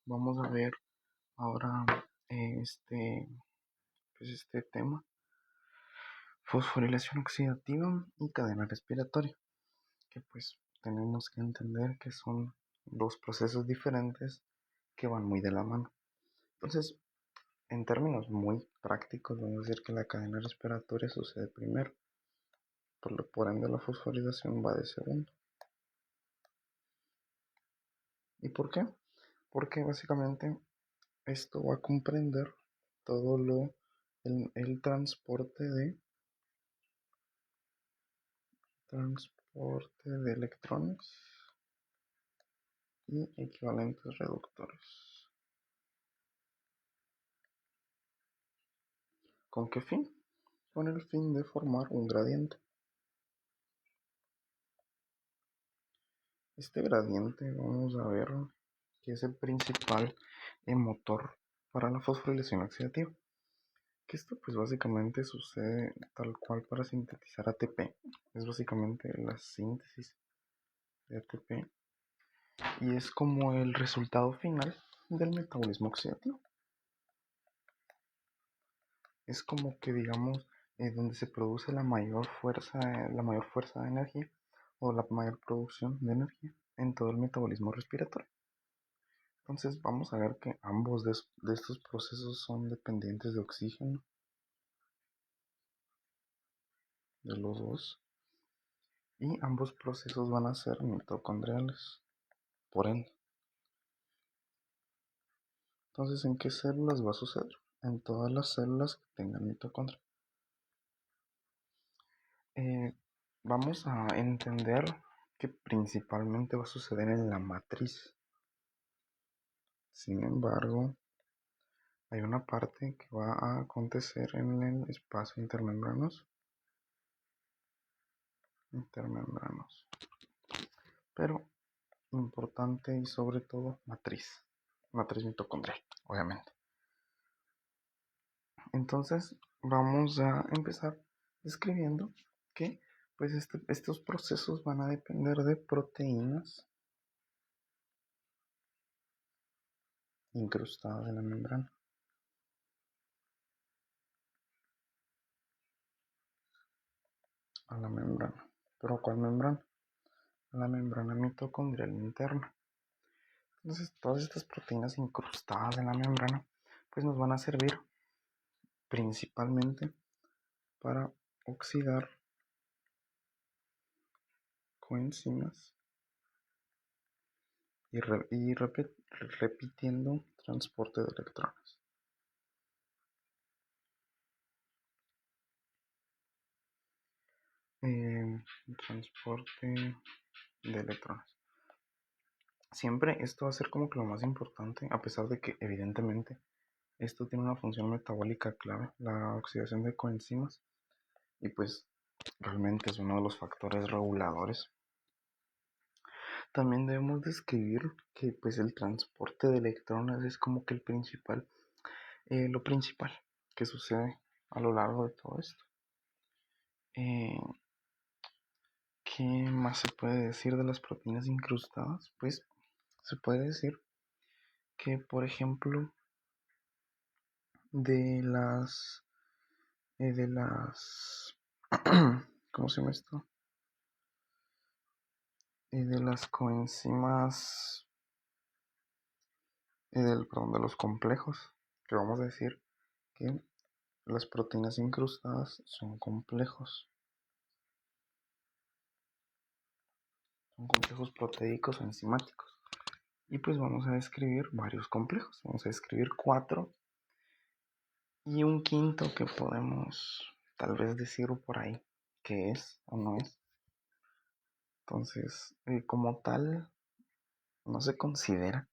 vamos a ver ahora este tema, fosforilación oxidativa y cadena respiratoria, que pues tenemos que entender que son dos procesos diferentes que van muy de la mano. Entonces, en términos muy prácticos, vamos a decir que la cadena respiratoria sucede primero, por ende la fosforilación va de segundo. ¿Y por qué? Porque básicamente esto va a comprender todo el transporte de electrones y equivalentes reductores. ¿Con qué fin? Con el fin de formar un gradiente. Este gradiente vamos a ver que es el principal motor para la fosforilación oxidativa. Que esto pues básicamente sucede tal cual para sintetizar ATP. Es básicamente la síntesis de ATP y es como el resultado final del metabolismo oxidativo. Es como que digamos donde se produce la mayor fuerza de energía o la mayor producción de energía en todo el metabolismo respiratorio. Entonces vamos a ver que ambos de estos procesos son dependientes de oxígeno, de los dos, y ambos procesos van a ser mitocondriales, por ende. Entonces, ¿en qué células va a suceder? En todas las células que tengan mitocondria. Vamos a entender que principalmente va a suceder en la matriz. Sin embargo, hay una parte que va a acontecer en el espacio intermembranoso. Pero importante y sobre todo matriz mitocondrial, obviamente. Entonces vamos a empezar describiendo que pues estos procesos van a depender de proteínas incrustadas en la membrana. A la membrana. ¿Pero a cuál membrana? A la membrana mitocondrial interna. Entonces todas estas proteínas incrustadas en la membrana pues nos van a servir principalmente para oxidar coenzimas y repitiendo transporte de electrones. Transporte de electrones. Siempre esto va a ser como que lo más importante, a pesar de que evidentemente esto tiene una función metabólica clave, la oxidación de coenzimas, y pues realmente es uno de los factores reguladores. También debemos describir que pues el transporte de electrones es como que lo principal que sucede a lo largo de todo esto. ¿Qué más se puede decir de las proteínas incrustadas? Pues se puede decir que, por ejemplo, de las, ¿cómo se llama esto? De las coenzimas, de los complejos, que vamos a decir que las proteínas incrustadas son complejos proteicos o enzimáticos. Y pues vamos a describir varios complejos, vamos a describir 4 y un quinto que podemos tal vez decir por ahí que es o no es. Entonces, como tal, no se considera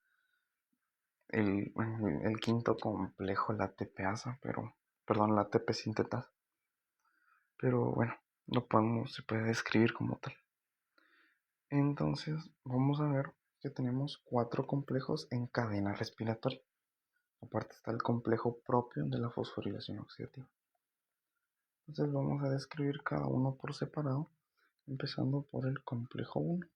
el quinto complejo, la ATPasa, la ATP sintetasa. Pero bueno, se puede describir como tal. Entonces, vamos a ver que tenemos 4 complejos en cadena respiratoria. Aparte está el complejo propio de la fosforilación oxidativa. Entonces vamos a describir cada uno por separado, empezando por el complejo 1.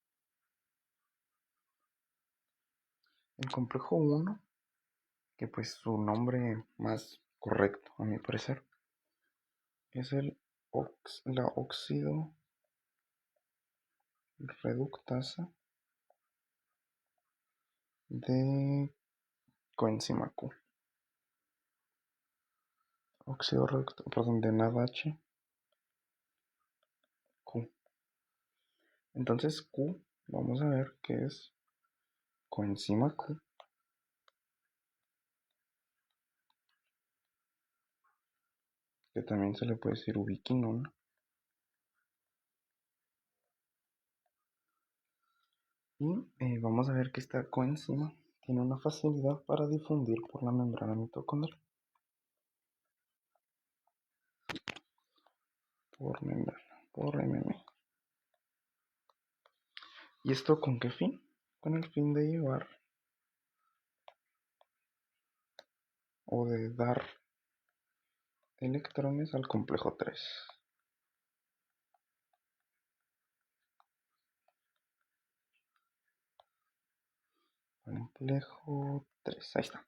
El complejo 1 que pues su nombre más correcto, a mi parecer, es la óxido reductasa de coenzima Q. Óxido reductasa, perdón, de NADH Q. Entonces Q, vamos a ver qué es coenzima Q. Que también se le puede decir ubiquinona. Y vamos a ver que esta coenzima tiene una facilidad para difundir por la membrana mitocondrial. Por membrana, por MM. ¿Y esto con qué fin? Con el fin de llevar o de dar electrones al complejo 3. Complejo 3, ahí está.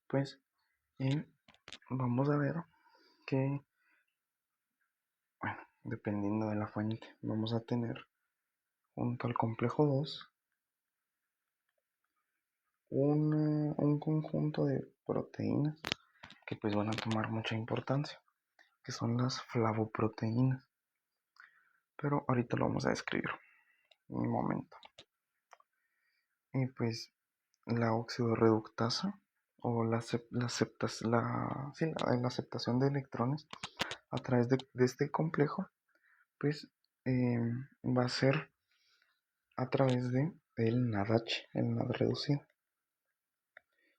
Pues vamos a ver que, bueno, dependiendo de la fuente, vamos a tener junto al complejo 2 un conjunto de proteínas que pues van a tomar mucha importancia, que son las flavoproteínas. Pero ahorita lo vamos a describir en un momento. Y pues la oxidorreductasa o la aceptación de electrones a través de este complejo, pues va a ser a través de el NADH, el NAD reducido.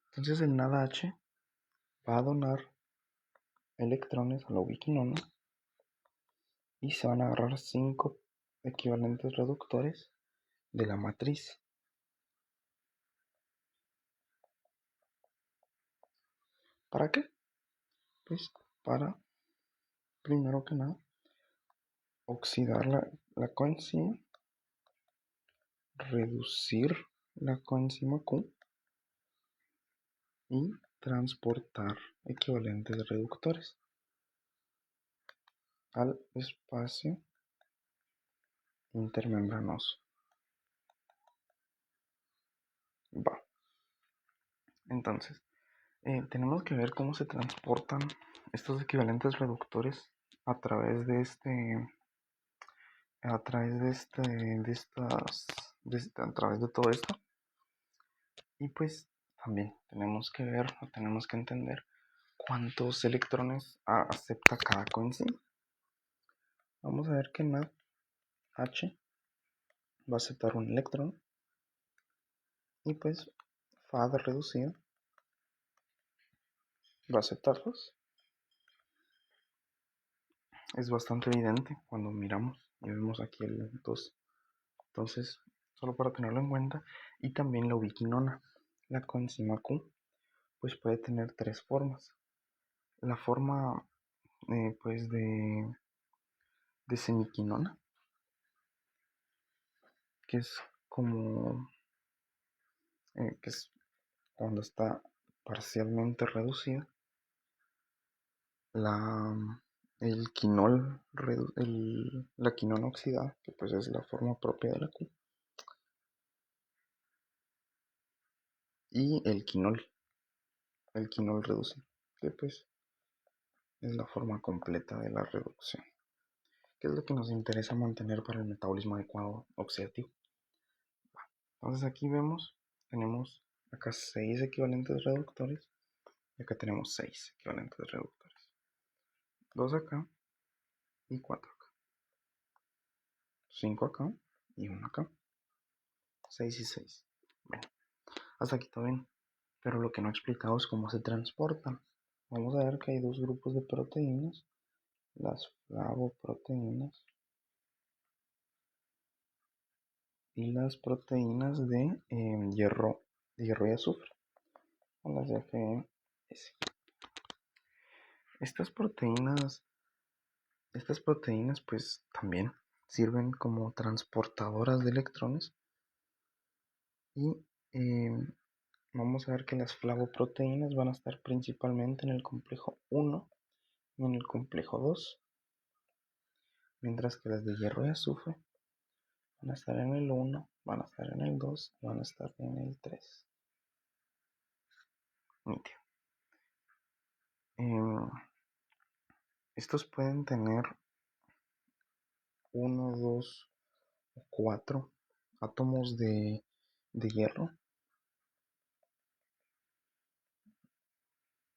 Entonces el NADH va a donar electrones a la ubiquinona y se van a agarrar 5 equivalentes reductores de la matriz. ¿Para qué? Pues para, primero que nada, oxidar la coenzima, reducir la coenzima Q y transportar equivalentes reductores al espacio intermembranoso. Va. Entonces, tenemos que ver cómo se transportan estos equivalentes reductores a través de a través a través de todo esto. Y pues también tenemos que ver o tenemos que entender cuántos electrones acepta cada coenzima. Vamos a ver que NADH va a aceptar un electrón y pues FAD reducido va a aceptarlos. Es bastante evidente cuando miramos y vemos aquí el 2. Entonces, solo para tenerlo en cuenta. Y también la ubiquinona, la coenzima Q, pues puede tener 3 formas. La forma pues de semiquinona, que es como que es cuando está parcialmente reducida. La, el quinol, la quinona oxidada, que pues es la forma propia de la Q. Y el quinol reducido, que pues es la forma completa de la reducción, que es lo que nos interesa mantener para el metabolismo adecuado oxidativo. Entonces aquí tenemos acá 6 equivalentes reductores y acá tenemos 6 equivalentes reductores. 2 acá y 4 acá. 5 acá y 1 acá. 6 y 6. Bueno, hasta aquí todo bien. Pero lo que no he explicado es cómo se transportan. Vamos a ver que hay dos grupos de proteínas, las flavoproteínas y las proteínas de hierro y azufre, o las de AGS. Estas proteínas, pues también sirven como transportadoras de electrones y vamos a ver que las flavoproteínas van a estar principalmente en el complejo 1 y en el complejo 2, mientras que las de hierro y azufre van a estar en el 1, van a estar en el 2 y van a estar en el 3. Estos pueden tener 1, 2 o 4 átomos de hierro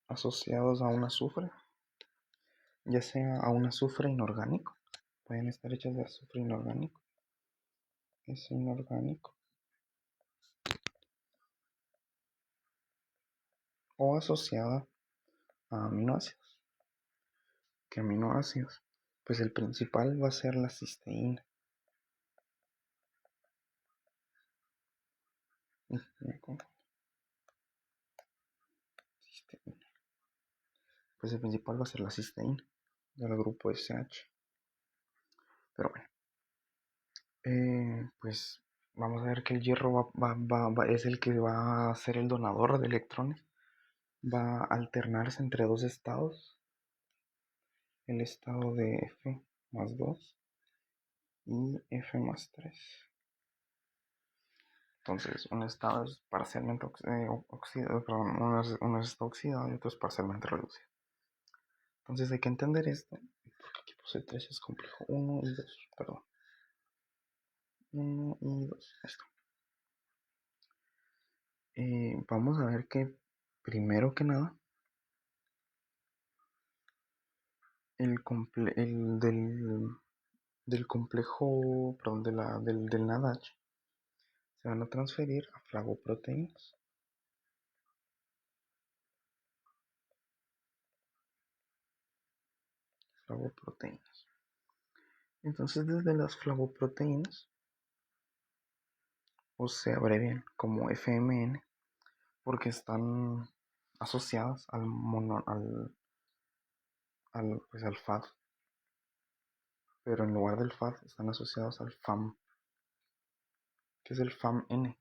asociados a un azufre, ya sea a un azufre inorgánico. Pueden estar hechas de azufre inorgánico. Es inorgánico. O asociada a aminoácidos. ¿Qué aminoácidos? Pues el principal va a ser la cisteína. Pues el principal va a ser la cisteína del grupo SH. Pero bueno, pues vamos a ver que el hierro es el que va a ser el donador de electrones. Va a alternarse entre dos estados. El estado de F más 2 y F más 3. Entonces, un estado es parcialmente oxidado, perdón, uno está oxidado y otro es parcialmente reducido. Entonces hay que entender esto, porque aquí puse 3 es complejo 1 y 2, perdón. 1 y 2, esto. Vamos a ver que, primero que nada, el del complejo, perdón, del NADH se van a transferir a flavoproteínas. Flavoproteínas. Entonces, desde las flavoproteínas, o se abrevian como FMN, porque están asociadas pues al FAD, pero en lugar del FAD están asociados al FAM, que es el FAMN.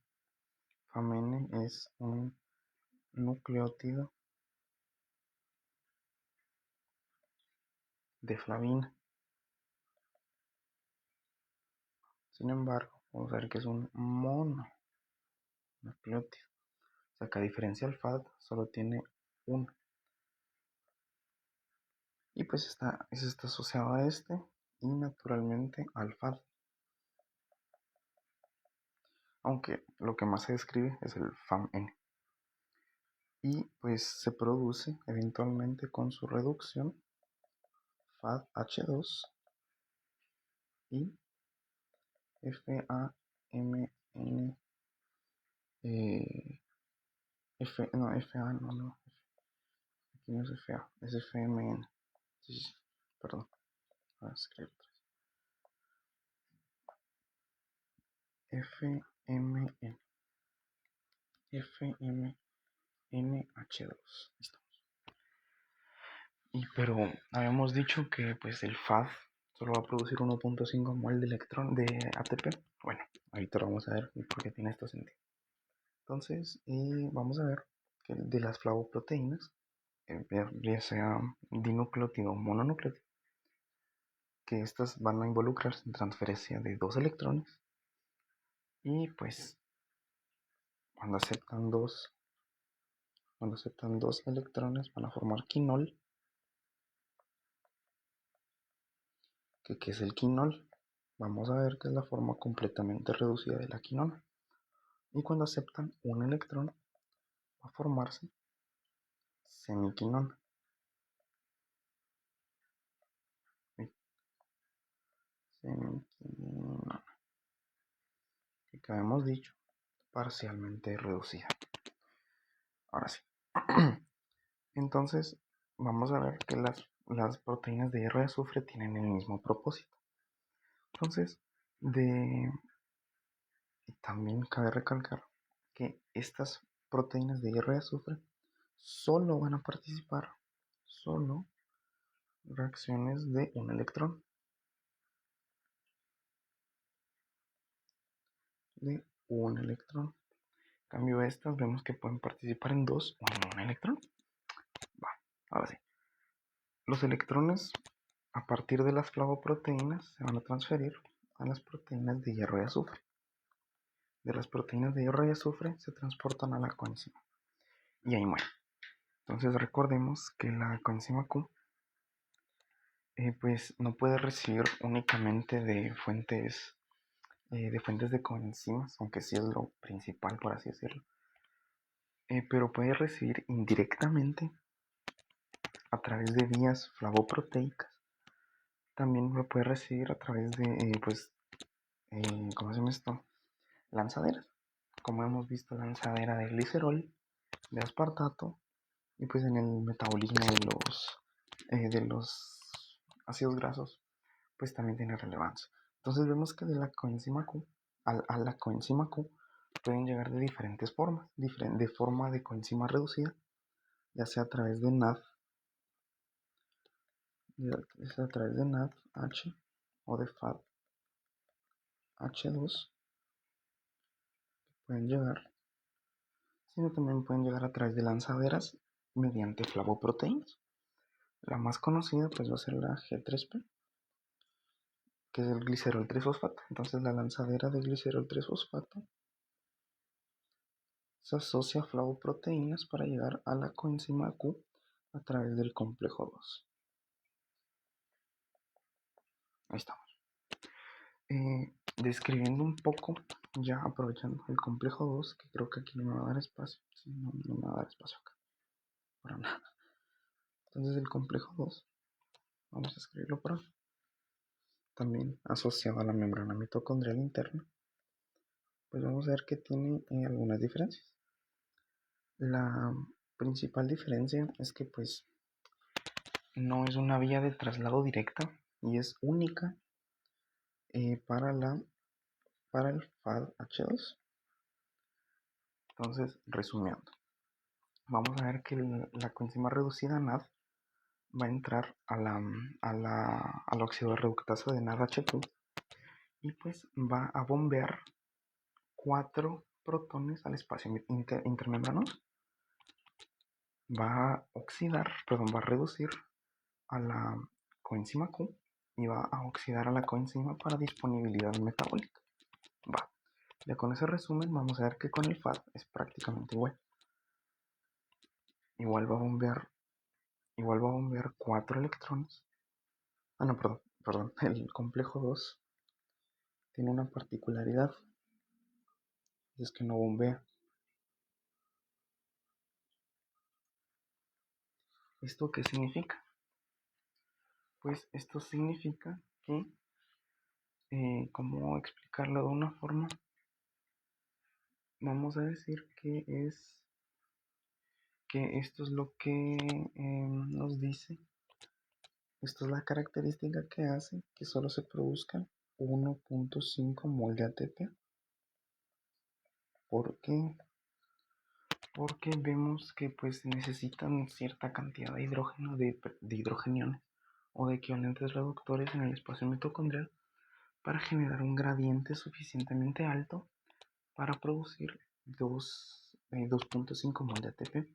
FAMN es un nucleótido de flavina. Sin embargo, vamos a ver que es un mononucleótido. O sea que a diferencia del FAD, solo tiene uno. Y pues está asociado a este y naturalmente al FAD. Aunque lo que más se describe es el FAMN. Y pues se produce eventualmente con su reducción FADH2 y FAMN. FA, no, aquí no es FA, es FMN. Sí, perdón, voy a escribir FMN. FMNH2. Listo. Pero habíamos dicho que pues el FAD solo va a producir 1.5 mol de electrón de ATP. Bueno, ahorita lo vamos a ver por qué tiene esto sentido. Entonces, vamos a ver que de las flavoproteínas, ya sea dinucleótido o mononucleótido, que estas van a involucrarse en transferencia de dos electrones y pues cuando aceptan dos electrones van a formar quinol. ¿Qué es el quinol? Vamos a ver que es la forma completamente reducida de la quinona. Y cuando aceptan un electrón va a formarse semiquinona. Semiquinona, que habíamos dicho, parcialmente reducida. Ahora sí. Entonces, vamos a ver que las proteínas de hierro y azufre tienen el mismo propósito. Entonces, también cabe recalcar que estas proteínas de hierro y azufre solo van a participar, solo reacciones de un electrón. En cambio estas vemos que pueden participar en dos o en un electrón. Va, ahora sí. Los electrones a partir de las flavoproteínas se van a transferir a las proteínas de hierro y azufre. De las proteínas de hierro y azufre se transportan a la coenzima y ahí muere. Entonces recordemos que la coenzima Q pues no puede recibir únicamente de fuentes de coenzimas, aunque sí es lo principal por así decirlo, pero puede recibir indirectamente a través de vías flavoproteicas. También lo puede recibir a través de ¿cómo se llama esto? Lanzaderas, como hemos visto, lanzadera de glicerol, de aspartato, y pues en el metabolismo de los ácidos grasos pues también tiene relevancia. Entonces vemos que de la coenzima Q a la coenzima Q pueden llegar de diferentes formas, de forma de coenzima reducida, ya sea a través de NAD, a través de NADH o de FADH2 pueden llegar, sino también pueden llegar a través de lanzaderas mediante flavoproteínas. La más conocida pues va a ser la G3P, que es el glicerol 3-fosfato. Entonces la lanzadera de glicerol 3-fosfato se asocia a flavoproteínas para llegar a la coenzima Q a través del complejo 2. Ahí estamos. Describiendo un poco, ya aprovechando el complejo 2, que creo que aquí no me va a dar espacio. Sí, no me va a dar espacio acá. Para nada. Entonces el complejo 2, vamos a escribirlo por acá. También asociado a la membrana mitocondrial interna, pues vamos a ver que tiene algunas diferencias. La principal diferencia es que pues no es una vía de traslado directa y es única para el FADH2. Entonces, resumiendo, vamos a ver que la coenzima reducida NAD va a entrar a la oxidorreductasa de NADH2 y pues va a bombear 4 protones al espacio intermembranoso. Va a va a reducir a la coenzima Q y va a oxidar a la coenzima para disponibilidad metabólica. Va. Ya con ese resumen vamos a ver que con el FAD es prácticamente igual. Igual va a bombear 4 electrones. Ah, no, perdón. El complejo 2 tiene una particularidad. Y es que no bombea. ¿Esto qué significa? Pues esto significa que, ¿cómo explicarlo de una forma? Vamos a decir que esto es lo que nos dice. Esto es la característica que hace que solo se produzcan 1.5 mol de ATP. ¿Por qué? Porque vemos que pues necesitan cierta cantidad de hidrógeno, de hidrogeniones o de equivalentes reductores en el espacio mitocondrial para generar un gradiente suficientemente alto para producir 2.5 mol de ATP.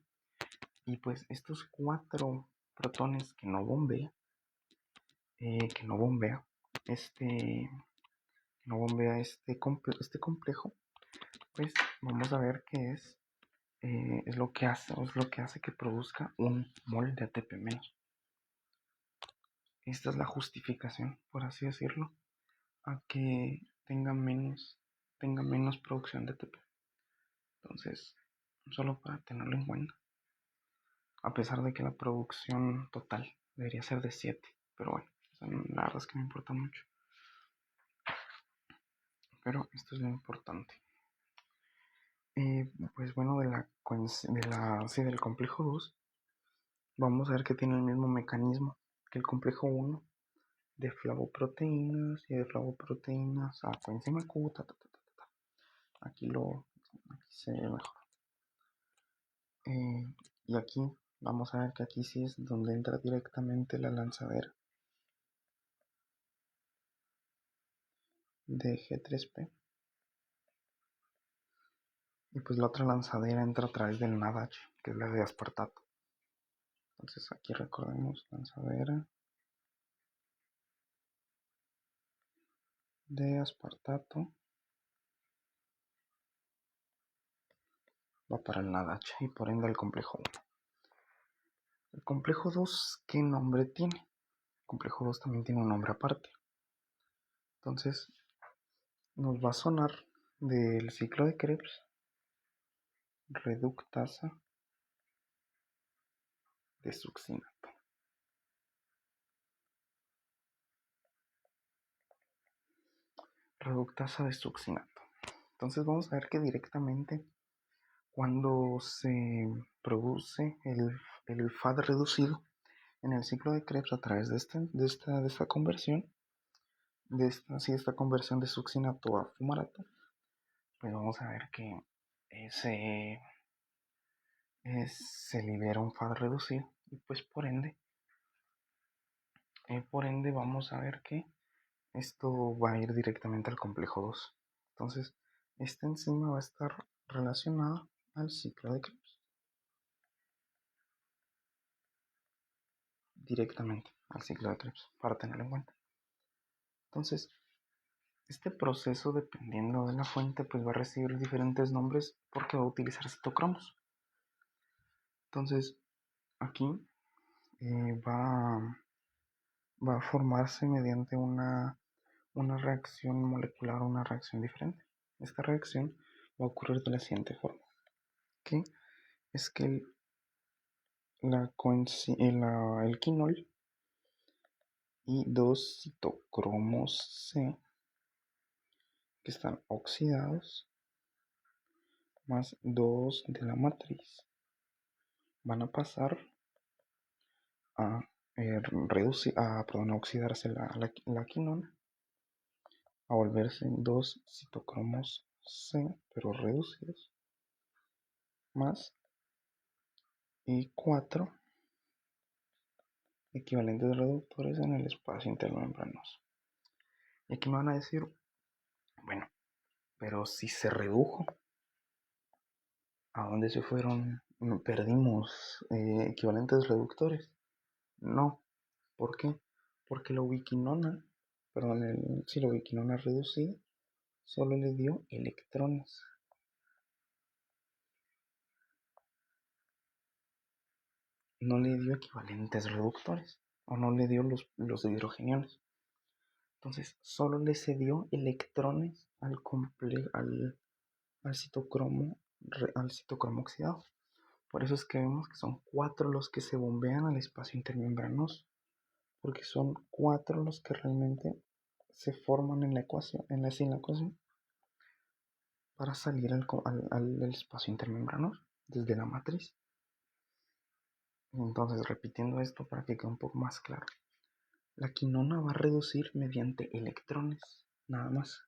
Y pues estos 4 protones que no bombea este este complejo, pues vamos a ver que es lo que hace que produzca un mol de ATP menos. Esta es la justificación, por así decirlo, a que tenga menos producción de ATP. Entonces, solo para tenerlo en cuenta, a pesar de que la producción total debería ser de 7, pero bueno, la verdad es que me importa mucho. Pero esto es lo importante. Pues bueno, del complejo 2, vamos a ver que tiene el mismo mecanismo que el complejo 1 de flavoproteínas y de flavoproteínas a coenzima Q. Aquí se ve mejor. Y aquí vamos a ver que aquí sí es donde entra directamente la lanzadera de G3P. Y pues la otra lanzadera entra a través del NADH, que es la de aspartato. Entonces aquí recordemos lanzadera de aspartato va para el NADH y por ende el complejo 1. El complejo 2, ¿qué nombre tiene? El complejo 2 también tiene un nombre aparte. Entonces nos va a sonar del ciclo de Krebs reductasa de succinato. Reductasa de succinato. Entonces vamos a ver que directamente cuando se produce el FAD reducido en el ciclo de Krebs a través de esta conversión, esta conversión de succinato a fumarato, pues vamos a ver que se libera un FAD reducido y pues por ende vamos a ver que esto va a ir directamente al complejo 2. Entonces, esta enzima va a estar relacionada al ciclo de Krebs. Directamente al ciclo de Krebs, para tenerlo en cuenta. Entonces, este proceso, dependiendo de la fuente, pues va a recibir diferentes nombres porque va a utilizar citocromos. Entonces, aquí va a formarse mediante una reacción molecular, una reacción diferente. Esta reacción va a ocurrir de la siguiente forma, que es que el quinol y dos citocromos C que están oxidados más 2 de la matriz van a pasar a, a oxidarse la quinona, a volverse dos citocromos C, pero reducidos, más y 4 equivalentes reductores en el espacio intermembranoso. Y aquí me van a decir, bueno, pero si se redujo, ¿a dónde se fueron? ¿Perdimos equivalentes reductores? No. ¿Por qué? Porque la ubiquinona, perdón, si la ubiquinona reducida solo le dio electrones. No le dio equivalentes reductores o no le dio los hidrogeniones. Entonces, solo le cedió electrones al citocromo, al citocromo oxidado. Por eso es que vemos que son 4 los que se bombean al espacio intermembranoso, porque son 4 los que realmente se forman en la ecuación, en la ecuación, para salir al espacio intermembranoso desde la matriz. Entonces, repitiendo esto para que quede un poco más claro, la quinona va a reducir mediante electrones, nada más.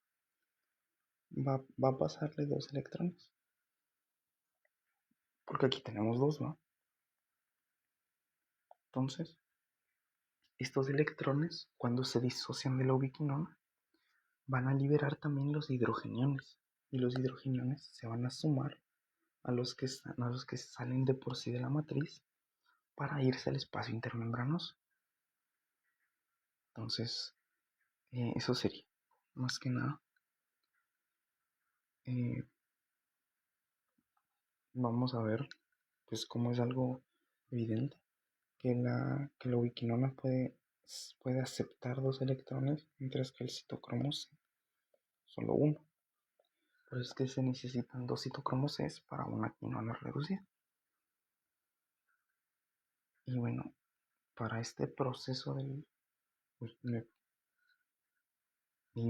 Va a pasarle 2 electrones, porque aquí tenemos 2, ¿va? Entonces, estos electrones, cuando se disocian de la ubiquinona, van a liberar también los hidrogeniones, y los hidrogeniones se van a sumar a los que salen de por sí de la matriz para irse al espacio intermembranoso. Entonces, eso sería, más que nada, vamos a ver, pues como es algo evidente, que la ubiquinona puede aceptar 2 electrones, mientras que el citocromo C solo uno. Por eso es que se necesitan 2 citocromos C para una quinona reducida. Y bueno, para este proceso del... Uy,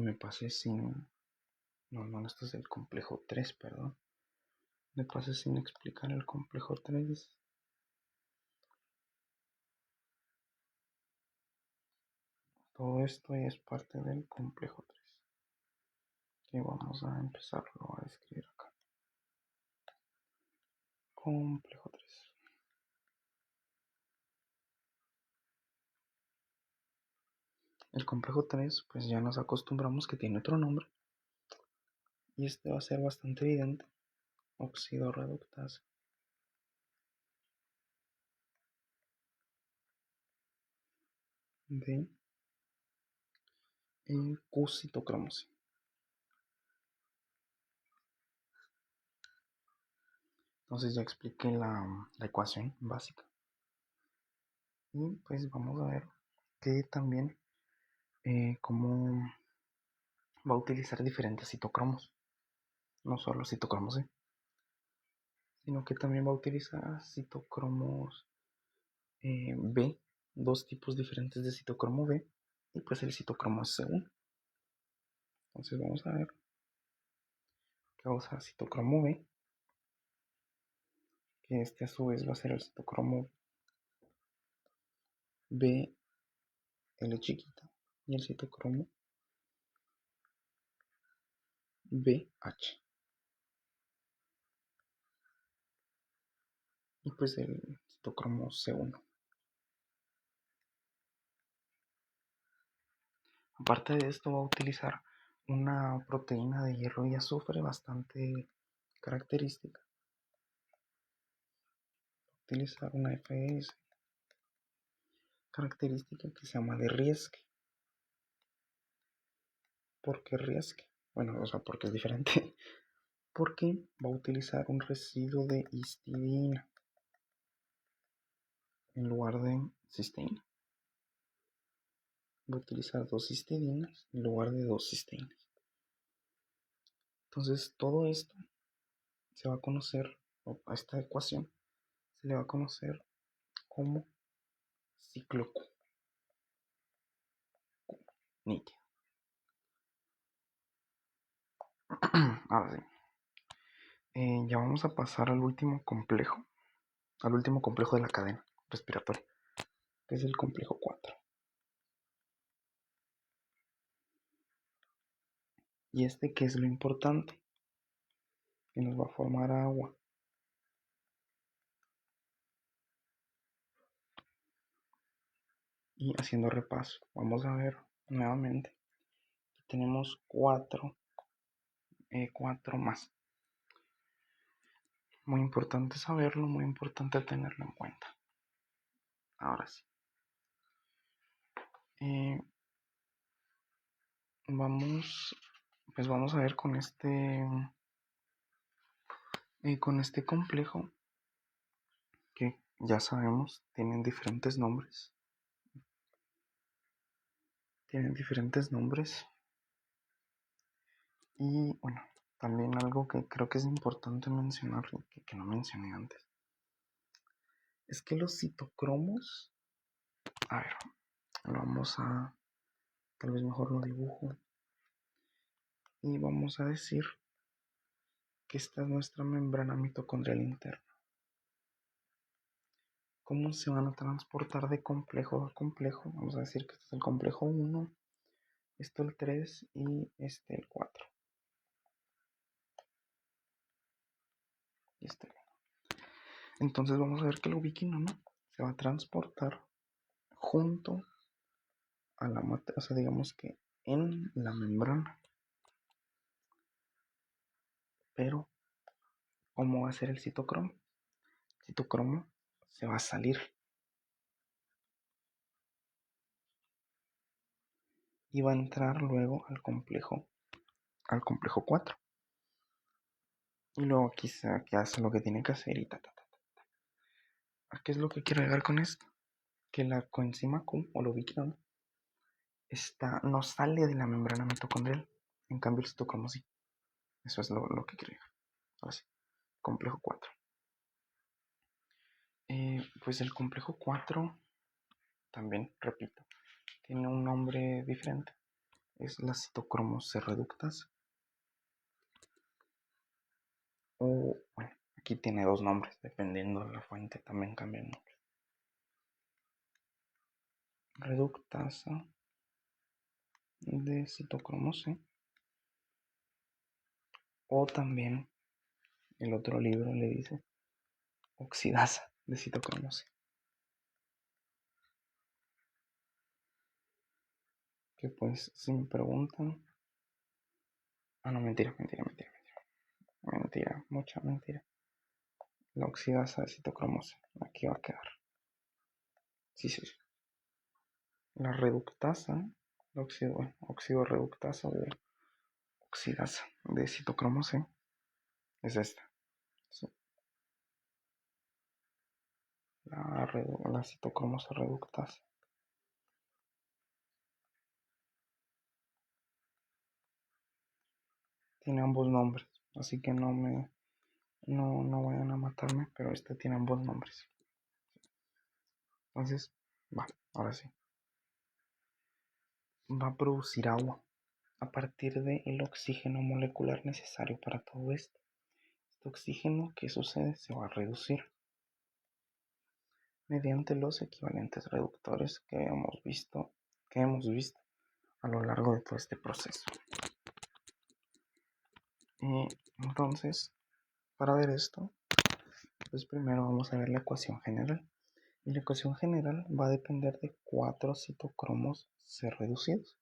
me pasé sin... No, esto es el complejo 3, perdón. Me pasé sin explicar el complejo 3. Todo esto es parte del complejo 3. Y vamos a empezarlo a escribir acá. Complejo 3. El complejo 3, pues ya nos acostumbramos que tiene otro nombre. Y este va a ser bastante evidente. oxidorreductasa de Q-citocromosis. Entonces ya expliqué la ecuación básica. Y pues vamos a ver que también cómo va a utilizar diferentes citocromos. No solo citocromos C, sino que también va a utilizar citocromos B, dos tipos diferentes de citocromo B, y pues el citocromo C1. Entonces vamos a ver que va a usar citocromo B, que este a su vez va a ser el citocromo B, L chiquita, y el citocromo BH. Y pues el citocromo C1. Aparte de esto va a utilizar una proteína de hierro y azufre bastante característica. Utilizar una FS característica que se llama de Rieske. ¿Por qué Rieske? Bueno, o sea, porque es diferente. Porque va a utilizar un residuo de histidina en lugar de cisteína. Va a utilizar dos cistidinas en lugar de dos cisteínas. Entonces, todo esto se va a conocer, o a esta ecuación se le va a conocer como ciclo Q. Nítido. Ahora sí. Ya vamos a pasar al último complejo de la cadena respiratoria, que es el complejo 4. Y este, ¿qué es lo importante? Que nos va a formar agua. Y haciendo repaso, vamos a ver nuevamente. Tenemos cuatro más. Muy importante saberlo, muy importante tenerlo en cuenta. Ahora sí. Vamos a ver con este complejo que ya sabemos tienen diferentes nombres. Y bueno, también algo que creo que es importante mencionar que no mencioné antes es que los citocromos, a ver, tal vez mejor lo dibujo y vamos a decir que esta es nuestra membrana mitocondrial interna. ¿Cómo se van a transportar de complejo a complejo? Vamos a decir que este es el complejo 1, esto el 3 y este el 4. Y este el 1. Entonces vamos a ver que el ubiquinona se va a transportar junto a la matriz, o sea, digamos que en la membrana. Pero, ¿cómo va a ser el citocromo? El citocromo se va a salir y va a entrar luego al complejo 4. Y luego aquí hace lo que tiene que hacer y ¿A qué es lo que quiero llegar con esto? Que la coenzima Q o la ubiquinona no sale de la membrana mitocondrial. En cambio el citocromo sí. Eso es lo que quiero llegar. Ahora sí, complejo 4. Pues el complejo 4 también, repito, tiene un nombre diferente. Es la citocromo C reductasa. O, bueno, aquí tiene dos nombres, dependiendo de la fuente, también cambia el nombre. Reductasa de citocromo C. O también el otro libro le dice oxidasa de citocromo C. Que pues, si me preguntan. Ah, no, mentira. Mentira, mucha mentira. La oxidasa de citocromo C. Aquí va a quedar. Sí, sí, sí. La reductasa, la oxidorreductasa o oxidasa de citocromo C es esta. Sí. La citocromo C reductasa. Tiene ambos nombres, así que no vayan a matarme, pero este tiene ambos nombres. Entonces, ahora sí. Va a producir agua a partir del oxígeno molecular necesario para todo esto. Este oxígeno, ¿qué sucede? Se va a reducir mediante los equivalentes reductores que hemos visto a lo largo de todo este proceso. Entonces, para ver esto, pues primero vamos a ver la ecuación general. Y la ecuación general va a depender de 4 citocromos C reducidos.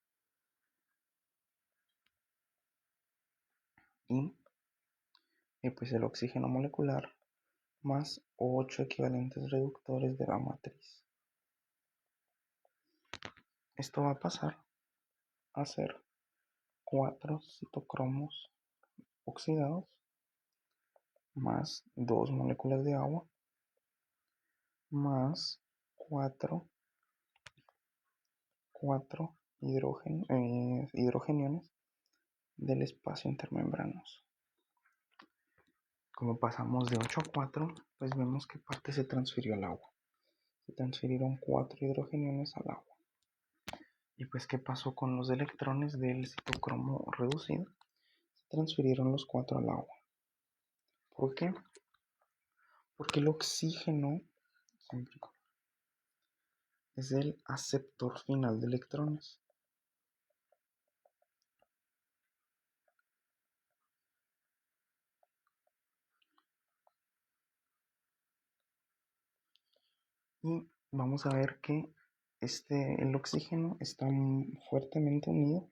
Y pues el oxígeno molecular más 8 equivalentes reductores de la matriz. Esto va a pasar a ser 4 citocromos oxidados más 2 moléculas de agua más 4 hidrogeniones del espacio intermembranoso. Como pasamos de 8 a 4, pues vemos que parte se transfirió al agua. Se transfirieron 4 hidrogeniones al agua. Y pues, ¿qué pasó con los electrones del citocromo reducido? Se transfirieron los 4 al agua. ¿Por qué? Porque el oxígeno es el aceptor final de electrones. Y vamos a ver que el oxígeno está fuertemente unido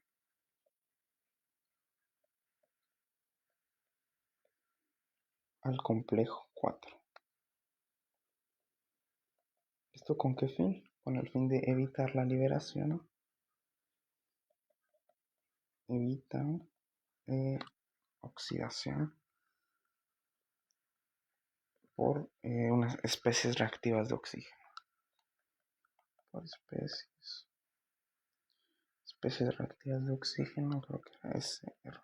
al complejo 4. ¿Esto con qué fin? Con el fin de evitar la liberación. Evita oxidación por unas especies reactivas de oxígeno. Por especies reactivas de oxígeno, creo que era SR.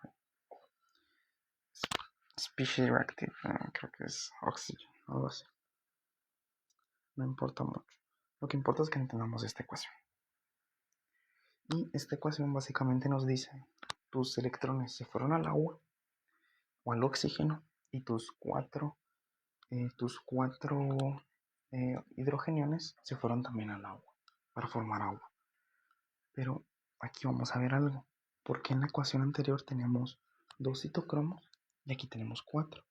Species reactive, creo que es oxygen, algo así. No importa mucho. Lo que importa es que entendamos esta ecuación. Y esta ecuación básicamente nos dice: tus electrones se fueron al agua o al oxígeno y tus cuatro hidrogeniones se fueron también al agua para formar agua. Pero aquí vamos a ver algo. Porque en la ecuación anterior teníamos 2 citocromos y aquí tenemos 4.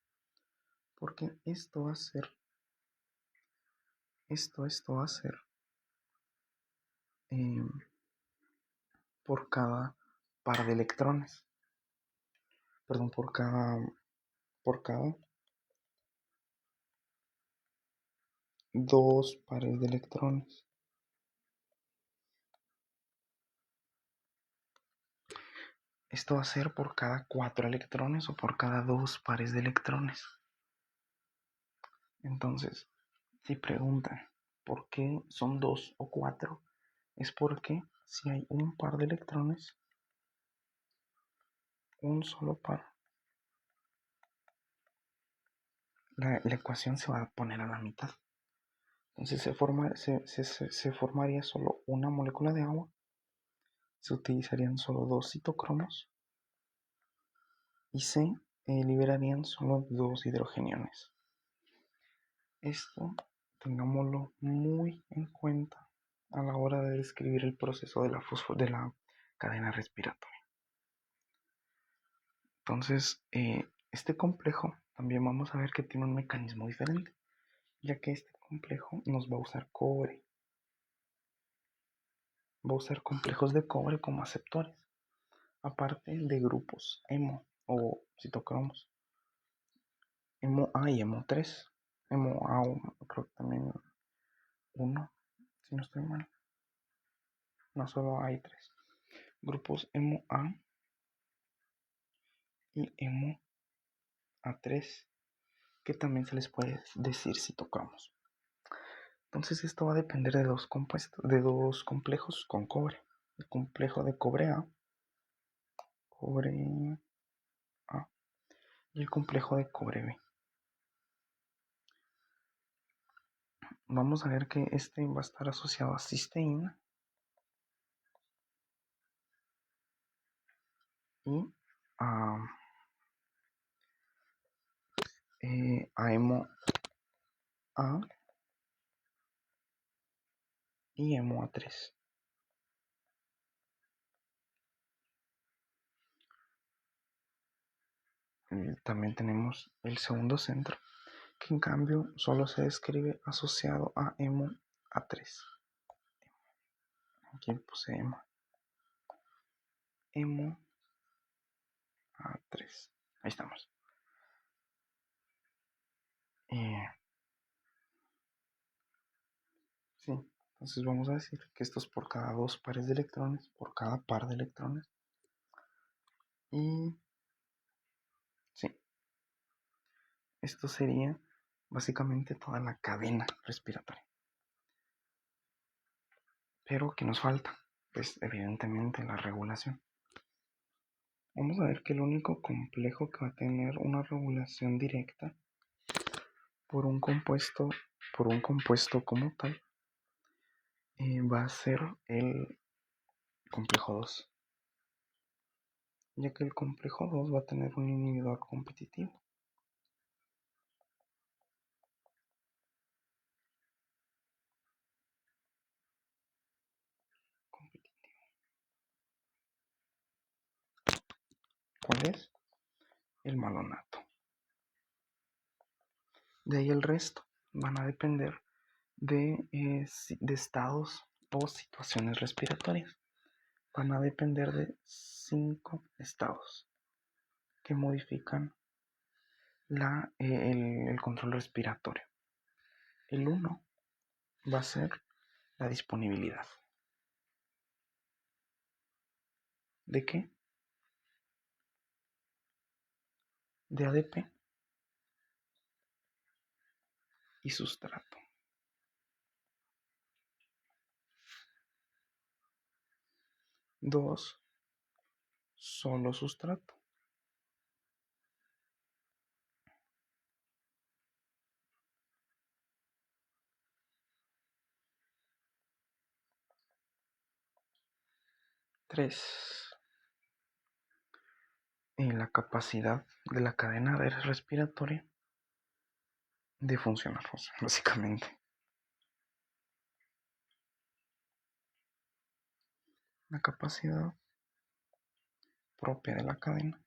Porque esto va a ser por cada par de electrones. Perdón, por cada 2 pares de electrones. Esto va a ser por cada 4 electrones o por cada 2 pares de electrones. Entonces, si preguntan por qué son 2 o 4, es porque si hay un par de electrones, un solo par, la ecuación se va a poner a la mitad. Entonces se formaría solo una molécula de agua, se utilizarían solo 2 citocromos y se liberarían solo 2 hidrogeniones. Esto tengámoslo muy en cuenta a la hora de describir el proceso de la cadena respiratoria. Entonces, este complejo también vamos a ver que tiene un mecanismo diferente, ya que este complejo nos va a usar cobre. Va a usar complejos de cobre como aceptores, aparte de grupos hemo o citocromos. hemo A y hemo 3. Hemo A creo que también 1, si no estoy mal. No, solo hay 3. Grupos hemo A y hemo A3, que también se les puede decir si tocamos. Entonces esto va a depender de dos compuestos, de dos complejos con cobre. El complejo de cobre A y el complejo de cobre B. Vamos a ver que este va a estar asociado a cisteína y a hemo A y hemo A3. También tenemos el segundo centro, que en cambio solo se describe asociado a hemo A3. Aquí puse hemo A3. Ahí estamos. Sí, entonces vamos a decir que esto es por cada dos pares de electrones, por cada par de electrones. Y sí, esto sería básicamente toda la cadena respiratoria. Pero ¿qué nos falta? Pues evidentemente la regulación. Vamos a ver que el único complejo que va a tener una regulación directa por un compuesto como tal, va a ser el complejo 2, ya que el complejo 2 va a tener un inhibidor competitivo. ¿Cuál es? El malonato. De ahí el resto van a depender de estados o situaciones respiratorias. Van a depender de 5 estados que modifican el control respiratorio. El 1 va a ser la disponibilidad. ¿De qué? De ADP y sustrato. 2, solo sustrato. 3, la capacidad de la cadena respiratoria de funcionar, básicamente. La capacidad propia de la cadena.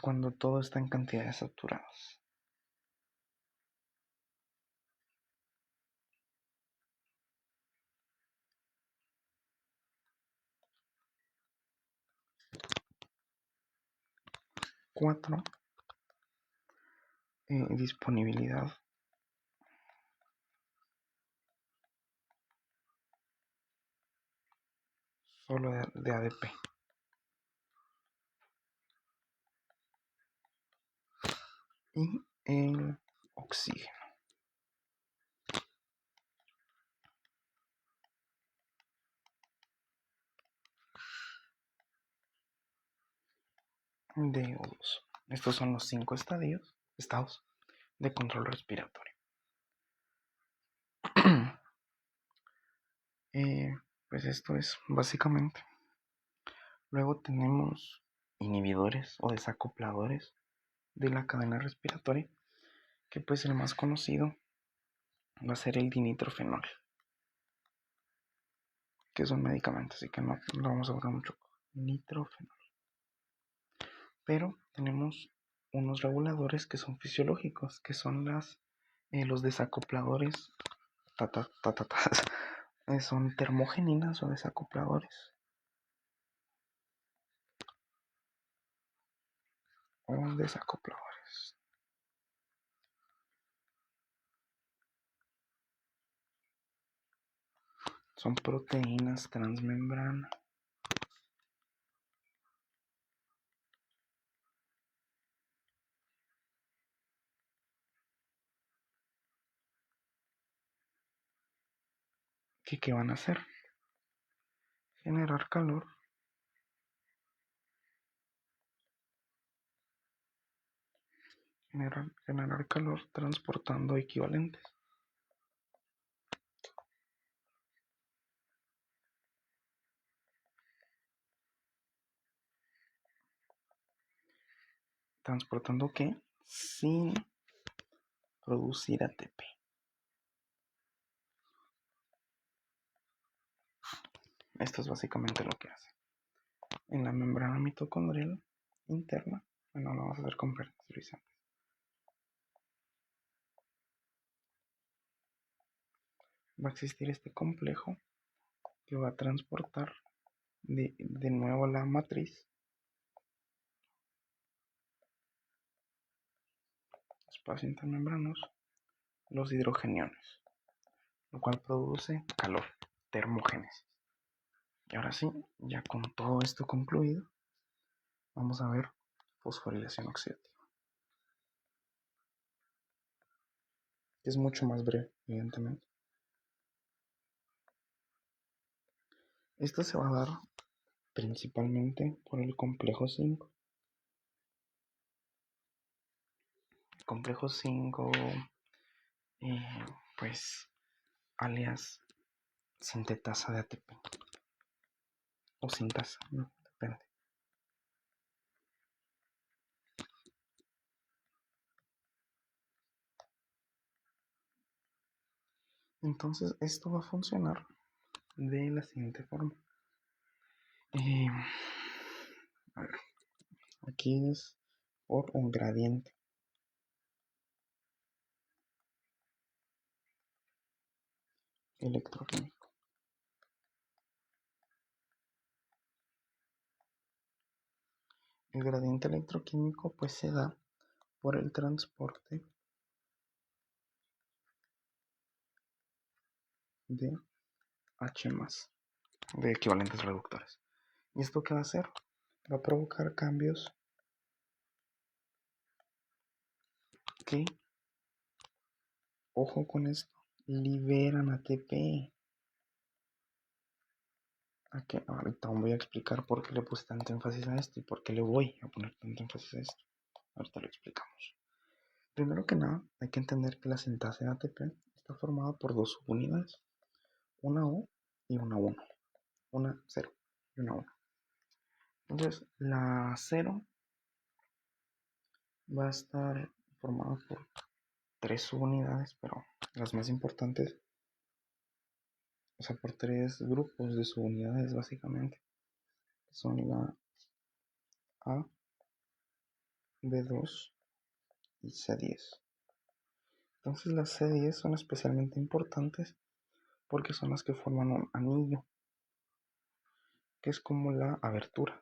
Cuando todo está en cantidades saturadas. Cuatro, disponibilidad solo de ADP. Y el oxígeno. De O2. Estos son los 5 estados de control respiratorio. Pues esto es básicamente. Luego tenemos inhibidores o desacopladores de la cadena respiratoria, que pues el más conocido va a ser el dinitrofenol, que es un medicamento, así que no lo vamos a hablar mucho. Nitrofenol. Pero tenemos unos reguladores que son fisiológicos, que son las Los desacopladores son termogeninas o desacopladores. O desacopladores. Son proteínas transmembrana. ¿Qué van a hacer? Generar calor. Generar calor transportando equivalentes. ¿Transportando qué? Sin producir ATP. Esto es básicamente lo que hace. En la membrana mitocondrial interna, bueno, lo vamos a hacer con fertilizantes. Va a existir este complejo que va a transportar de nuevo la matriz, espacio intermembranoso, los hidrogeniones, lo cual produce calor, termogénesis. Y ahora sí, ya con todo esto concluido, vamos a ver fosforilación oxidativa, que es mucho más breve, evidentemente. Esto se va a dar principalmente por el complejo 5. El complejo 5, pues, alias sintetasa de ATP. O sintasa, no, depende. Entonces, esto va a funcionar de la siguiente forma. A ver, aquí es por un gradiente. Electroquímico. El gradiente electroquímico pues se da por el transporte de H+, de equivalentes reductores. ¿Y esto qué va a hacer? Va a provocar cambios que, ojo con esto, liberan ATP. Aquí, ahorita voy a explicar por qué le puse tanto énfasis a esto y por qué le voy a poner tanto énfasis a esto. Ahorita lo explicamos. Primero que nada, hay que entender que la sintasa de ATP está formada por dos subunidades, una O y una 1. Una 0 y una 1. Entonces, la 0 va a estar formada por tres subunidades, pero las más importantes, o sea, por tres grupos de subunidades básicamente, que son la A, B2 y C10. Entonces las C10 son especialmente importantes porque son las que forman un anillo, que es como la abertura.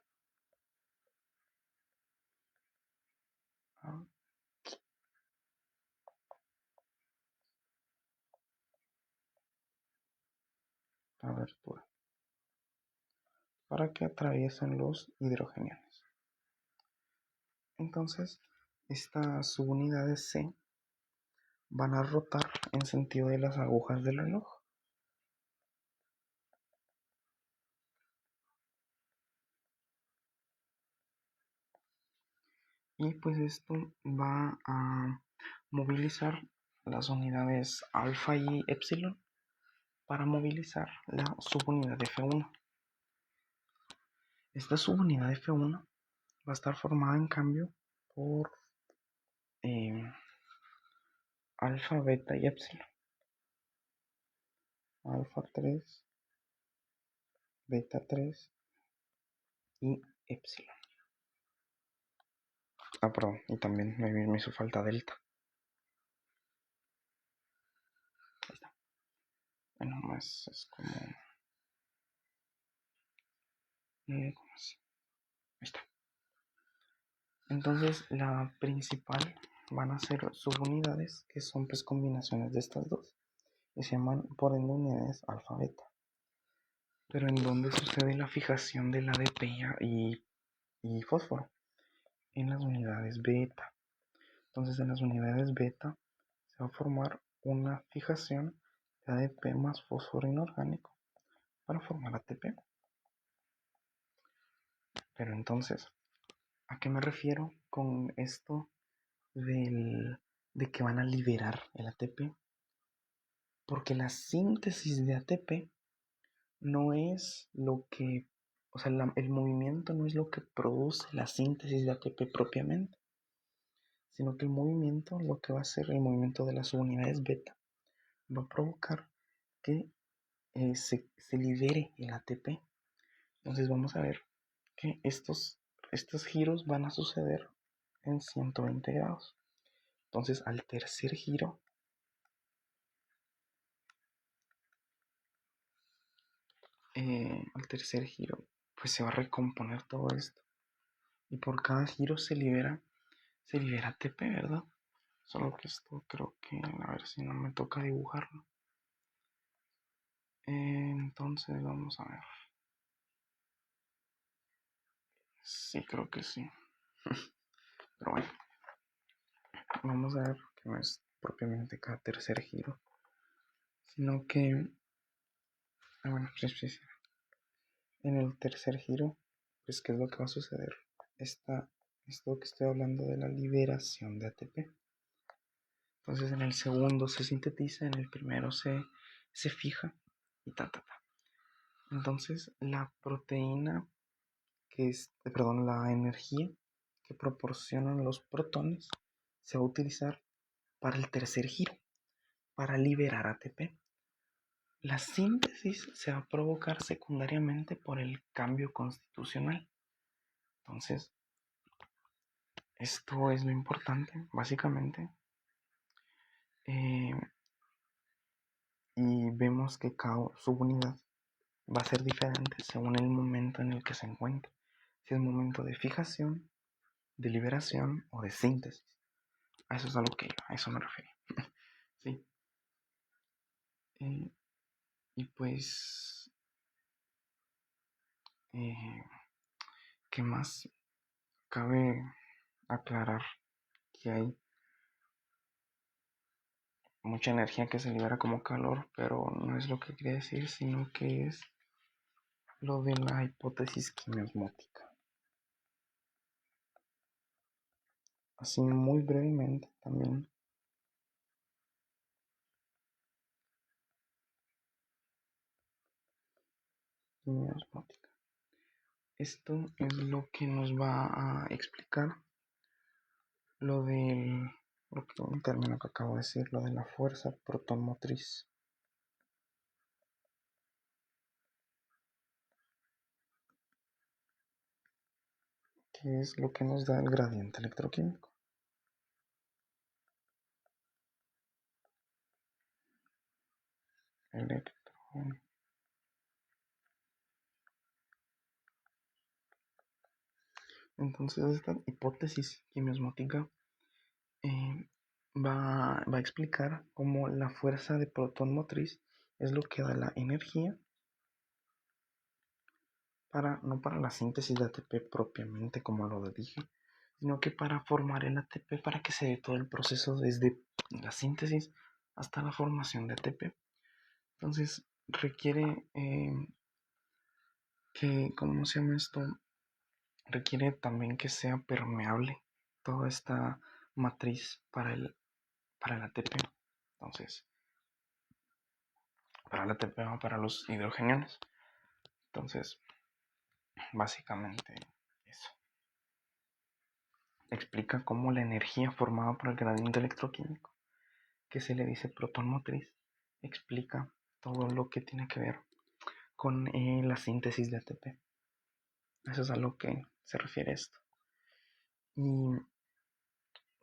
Abertura para que atraviesen los hidrogeniones. Entonces, estas subunidades C van a rotar en sentido de las agujas del reloj. Y pues esto va a movilizar las unidades alfa y epsilon para movilizar la subunidad F1. Esta subunidad F1 va a estar formada en cambio por alfa, beta y epsilon. Alfa 3, beta 3 y epsilon. Perdón, y también me hizo falta delta. bueno, más es como, ¿cómo así? Ahí está. Entonces la principal van a ser subunidades, que son pues combinaciones de estas dos, y se llaman por ende unidades alfa beta. Pero en dónde sucede la fijación del ADP y fósforo, en las unidades beta. Entonces en las unidades beta se va a formar una fijación de ADP más fósforo inorgánico para formar ATP. Pero entonces, ¿a qué me refiero con esto de que van a liberar el ATP? Porque la síntesis de ATP no es lo que, o sea, el movimiento no es lo que produce la síntesis de ATP propiamente, sino que el movimiento, lo que va a hacer el movimiento de las subunidades beta, va a provocar que se libere el ATP. Entonces vamos a ver que estos giros van a suceder en 120 grados. Entonces al tercer giro, pues se va a recomponer todo esto. Y por cada giro se libera ATP, ¿verdad? Solo que esto creo que, a ver si no me toca dibujarlo. Entonces vamos a ver. Sí, creo que sí. Pero bueno, vamos a ver que no es propiamente cada tercer giro, sino que, bueno, sí. En el tercer giro, pues, ¿qué es lo que va a suceder? Esto que estoy hablando de la liberación de ATP. Entonces, en el segundo se sintetiza, en el primero se fija y ta. Entonces, la proteína la energía que proporcionan los protones se va a utilizar para el tercer giro, para liberar ATP. La síntesis se va a provocar secundariamente por el cambio constitucional. Entonces, esto es lo importante, básicamente. Eh, y vemos que cada subunidad va a ser diferente según el momento en el que se encuentre. Si es momento de fijación, de liberación o de síntesis. A eso es a lo que a eso me refiero. Sí. Y pues, eh, ¿qué más? Cabe aclarar que hay mucha energía que se libera como calor, pero no es lo que quería decir, sino que es lo de la hipótesis quimiosmótica. Así muy brevemente también. Quimiosmótica. Esto es lo que nos va a explicar un término que acabo de decir, lo de la fuerza protomotriz. Que es lo que nos da el gradiente electroquímico. Entonces esta hipótesis quimiosmótica va a explicar cómo la fuerza de protón motriz es lo que da la energía no para la síntesis de ATP propiamente como lo dije, sino que para formar el ATP, para que se dé todo el proceso desde la síntesis hasta la formación de ATP. Entonces requiere ¿cómo se llama esto? Requiere también que sea permeable toda esta matriz para el ATP. Entonces, para el ATP o para los hidrogeniones. Entonces, básicamente eso. Explica cómo la energía formada por el gradiente electroquímico, que se le dice protón motriz, explica todo lo que tiene que ver con la síntesis de ATP. Eso es a lo que se refiere esto. Y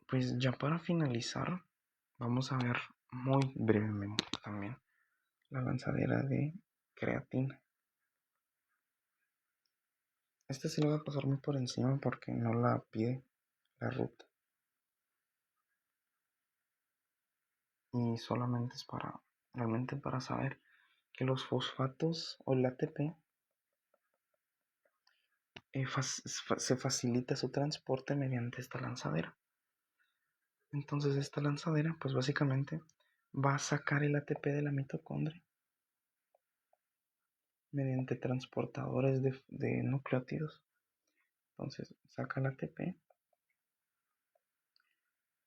pues ya para finalizar, vamos a ver muy brevemente también la lanzadera de creatina. Este sí lo voy a pasar muy por encima porque no la pide la ruta. Y solamente es realmente para saber que los fosfatos o el ATP se facilita su transporte mediante esta lanzadera. Entonces esta lanzadera pues básicamente va a sacar el ATP de la mitocondria mediante transportadores de nucleótidos. Entonces saca el ATP,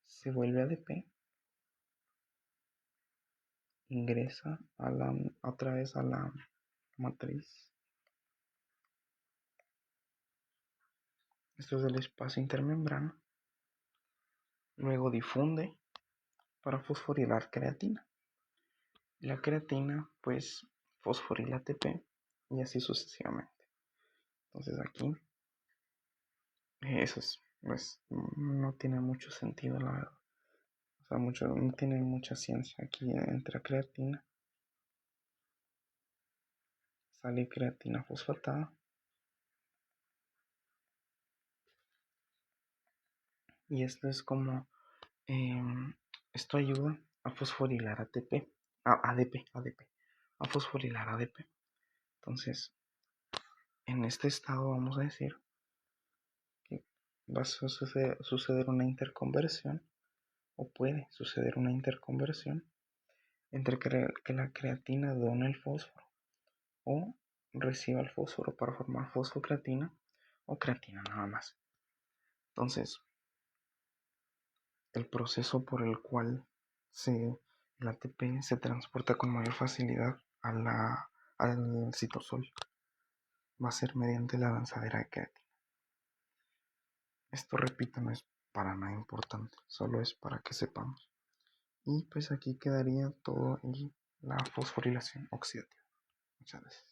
se vuelve ADP, ingresa otra vez a la matriz. Esto es el espacio intermembrana. Luego difunde para fosforilar creatina. La creatina pues fosforila ATP y así sucesivamente. Entonces aquí eso es, pues no tiene mucho sentido la verdad. O sea, no tiene mucha ciencia. Aquí entra creatina, sale creatina fosfatada y esto es como esto ayuda a fosforilar ATP, ADP, a fosforilar ADP. Entonces, en este estado vamos a decir que va a suceder una interconversión o puede suceder una interconversión entre que la creatina done el fósforo o reciba el fósforo para formar fosfocreatina o creatina nada más. Entonces, el proceso por el cual el ATP se transporta con mayor facilidad al citosol va a ser mediante la lanzadera de creatina. Esto, repito, no es para nada importante, solo es para que sepamos. Y pues aquí quedaría todo y la fosforilación oxidativa. Muchas gracias.